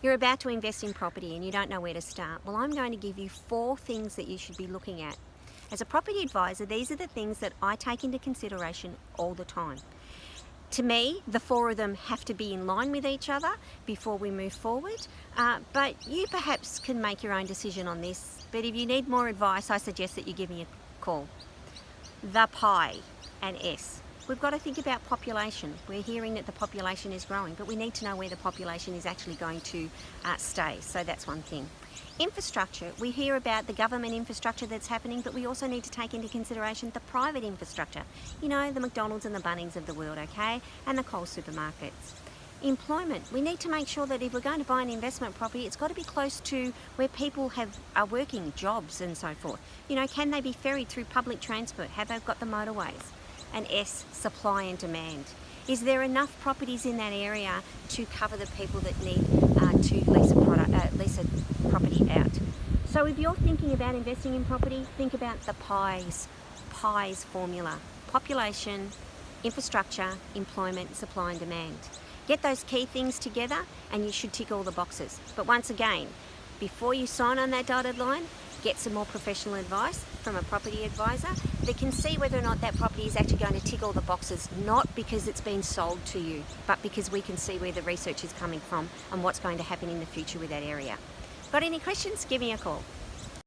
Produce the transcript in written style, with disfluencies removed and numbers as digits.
You're about to invest in property and you don't know where to start. Well, I'm going to give you 4 things that you should be looking at. As a property advisor, these are the things that I take into consideration all the time. To me, the 4 of them have to be in line with each other before we move forward, but you perhaps can make your own decision on this. But if you need more advice, I suggest that you give me a call. The P.I.E. and S. We've got to think about population. We're hearing that the population is growing, but we need to know where the population is actually going to stay. So that's one thing. Infrastructure. We hear about the government infrastructure that's happening, but we also need to take into consideration the private infrastructure. You know, the McDonald's and the Bunnings of the world, okay? And the Coles supermarkets. Employment. We need to make sure that if we're going to buy an investment property, it's got to be close to where people are working, jobs and so forth. You know, can they be ferried through public transport? Have they got the motorways? And S, supply and demand. Is there enough properties in that area to cover the people that need to lease a property out? So if you're thinking about investing in property, think about the P.I.E.S formula. Population, infrastructure, employment, supply and demand. Get those key things together and you should tick all the boxes. But once again, before you sign on that dotted line, get some more professional advice from a property advisor that can see whether or not that property is actually going to tick all the boxes, not because it's been sold to you, but because we can see where the research is coming from and what's going to happen in the future with that area. Got any questions? Give me a call.